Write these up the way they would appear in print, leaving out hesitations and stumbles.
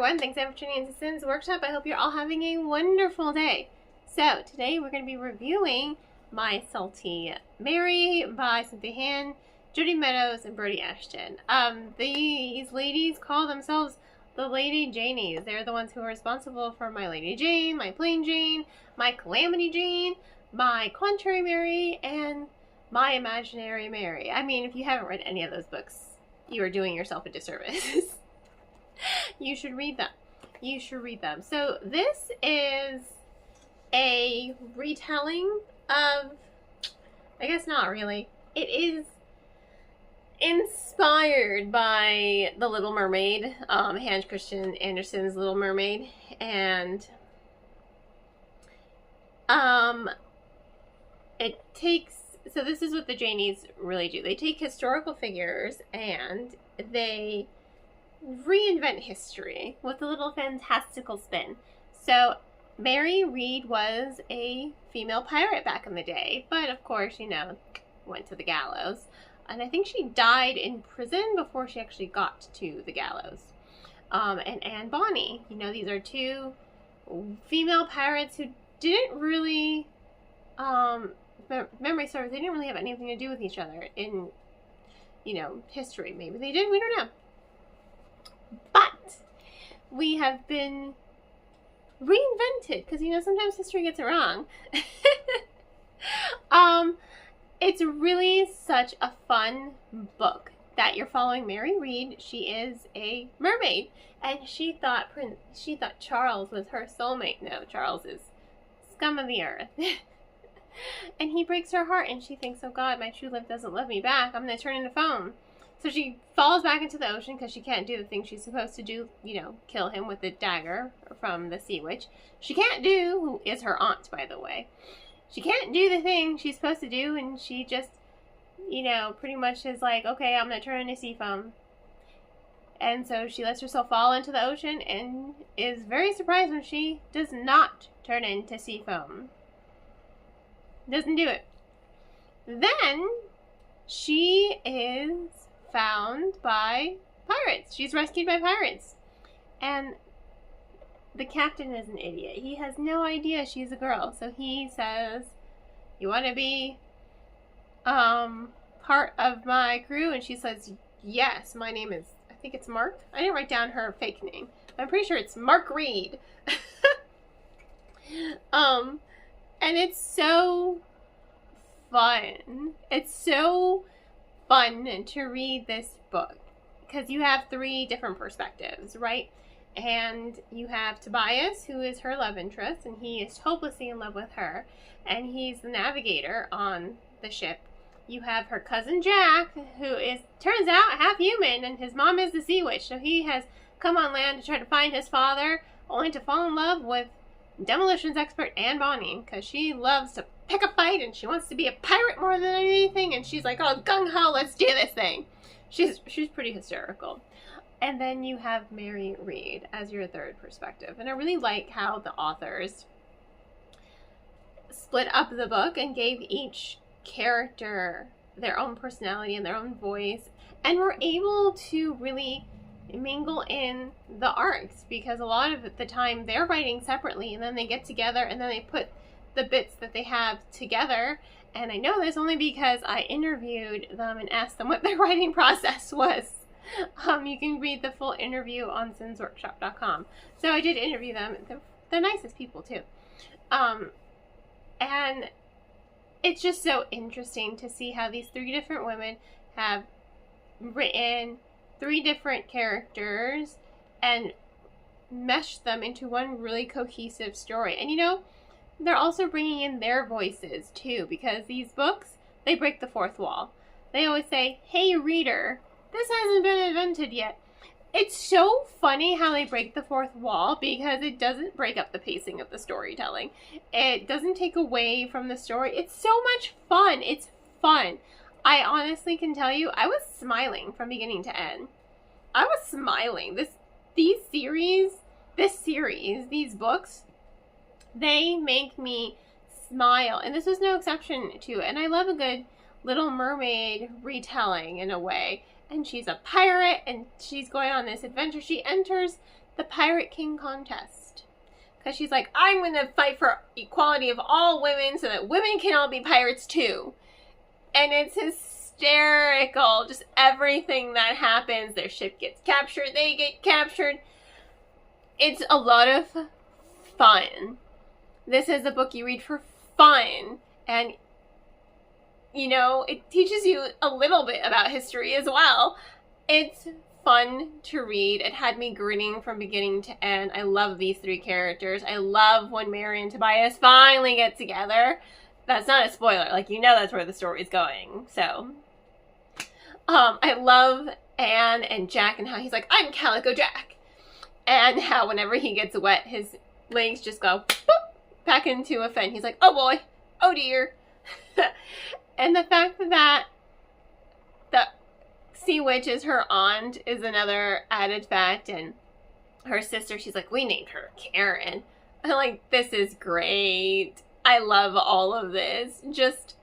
everyone, thanks for tuning into Sin's Workshop. I hope you're all having a wonderful day. So today we're going to be reviewing My Salty Mary by Cynthia Han, Jody Meadows, and Brody Ashton. These ladies call themselves the Lady Janies. They're the ones who are responsible for My Lady Jane, My Plain Jane, My Calamity Jane, My Contrary Mary, and My Imaginary Mary. I mean, if you haven't read any of those books, you are doing yourself a disservice. You should read them. You should read them. So this is a retelling of, I guess not really. It is inspired by The Little Mermaid, Hans Christian Andersen's Little Mermaid, and it takes, so this is what the Janies really do. They take historical figures and they reinvent history with a little fantastical spin. So Mary Read was a female pirate back in the day, but of course, you know, went to the gallows. And I think she died in prison before she actually got to the gallows. And Anne Bonny, you know, these are two female pirates who didn't really, memory serves, they didn't really have anything to do with each other in, you know, history. Maybe they did, we don't know. But we have been reinvented because, you know, sometimes history gets it wrong. It's really such a fun book that you're following Mary Read. She is a mermaid, and she thought Charles was her soulmate. No, Charles is scum of the earth. And he breaks her heart, and she thinks, oh God, my true love doesn't love me back. I'm going to turn into foam. So she falls back into the ocean because she can't do the thing she's supposed to do, you know, kill him with the dagger from the sea witch. She can't do, who is her aunt, by the way. She can't do the thing she's supposed to do, and she just, you know, pretty much is like, okay, I'm going to turn into sea foam. And so she lets herself fall into the ocean and is very surprised when she does not turn into sea foam. Doesn't do it. Then she is found by pirates. She's rescued by pirates. And the captain is an idiot. He has no idea she's a girl. So he says, you want to be part of my crew? And she says, yes, my name is, I think it's Mark. I didn't write down her fake name. I'm pretty sure it's Mark Read. And it's so fun. It's so fun to read this book because you have three different perspectives, right? And you have Tobias, who is her love interest, and he is hopelessly in love with her, and he's the navigator on the ship. You have her cousin Jack, who is, turns out, half human, and his mom is the sea witch, so he has come on land to try to find his father, only to fall in love with demolitions expert Anne Bonny, because she loves to pick a fight and she wants to be a pirate more than anything, and she's like, oh, gung-ho, let's do this thing. She's pretty hysterical. And then you have Mary Read as your third perspective. And I really like how the authors split up the book and gave each character their own personality and their own voice, and were able to really mingle in the arcs, because a lot of the time they're writing separately and then they get together and then they put the bits that they have together. And I know this only because I interviewed them and asked them what their writing process was. You can read the full interview on sinsworkshop.com. So I did interview them. They're nicest people too. And it's just so interesting to see how these three different women have written three different characters and meshed them into one really cohesive story. And you know, they're also bringing in their voices too, because these books, they break the fourth wall. They always say, hey reader, this hasn't been invented yet. It's so funny how they break the fourth wall, because it doesn't break up the pacing of the storytelling. It doesn't take away from the story. It's so much fun. It's fun. I honestly can tell you, I was smiling from beginning to end. I was smiling. These books, they make me smile. And this was no exception to it. And I love a good Little Mermaid retelling in a way. And she's a pirate, and she's going on this adventure. She enters the Pirate King contest. Because she's like, I'm going to fight for equality of all women so that women can all be pirates too. And it's hysterical. Just everything that happens. Their ship gets captured. They get captured. It's a lot of fun. This is a book you read for fun. And, you know, it teaches you a little bit about history as well. It's fun to read. It had me grinning from beginning to end. I love these three characters. I love when Mary and Tobias finally get together. That's not a spoiler. Like, you know that's where the story's going. So, I love Anne and Jack and how he's like, I'm Calico Jack. And how whenever he gets wet, his legs just go boop, back into a fin. He's like, oh boy, oh dear. And the fact that the Sea Witch is her aunt is another added fact. And her sister, she's like, we named her Karen. I'm like, this is great. I love all of this. Just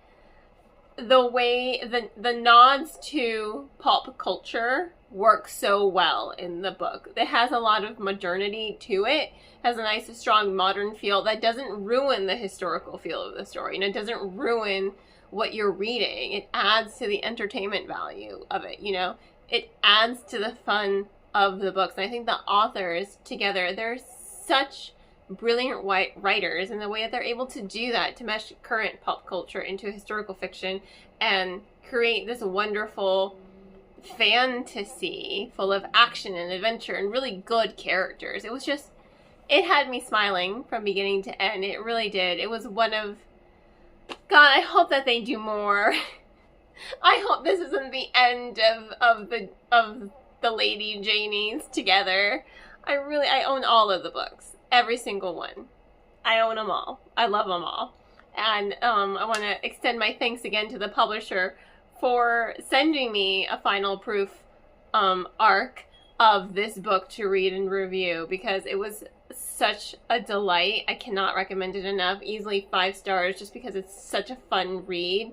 the way the nods to pop culture work so well in the book. It has a lot of modernity to it. Has a nice, strong, modern feel that doesn't ruin the historical feel of the story. And it doesn't ruin what you're reading. It adds to the entertainment value of it, you know? It adds to the fun of the books. And I think the authors together, they're such brilliant writers in the way that they're able to do that, to mesh current pop culture into historical fiction and create this wonderful fantasy full of action and adventure and really good characters. It was just, it had me smiling from beginning to end. It really did. It was one of, God, I hope that they do more. I hope this isn't the end of the Lady Janies together. I own all of the books. Every single one. I own them all. I love them all. And I want to extend my thanks again to the publisher for sending me a final proof arc of this book to read and review, because it was such a delight. I cannot recommend it enough. Easily 5 stars, just because it's such a fun read.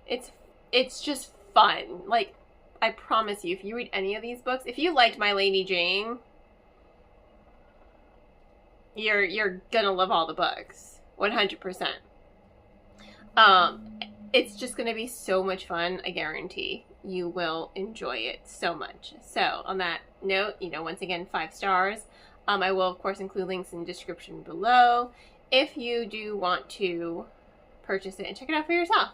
It's just fun. Like, I promise you, if you read any of these books, if you liked My Lady Jane, you're gonna love all the books. 100%. It's just gonna be so much fun. I guarantee you will enjoy it so much. So on that note, you know, once again, 5 stars. I will of course include links in the description below if you do want to purchase it and check it out for yourself.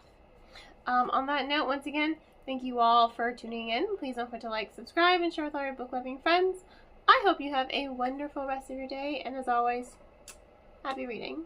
On that note, once again, thank you all for tuning in. Please don't forget to like, subscribe, and share with all your book loving friends. I hope you have a wonderful rest of your day, and as always, happy reading.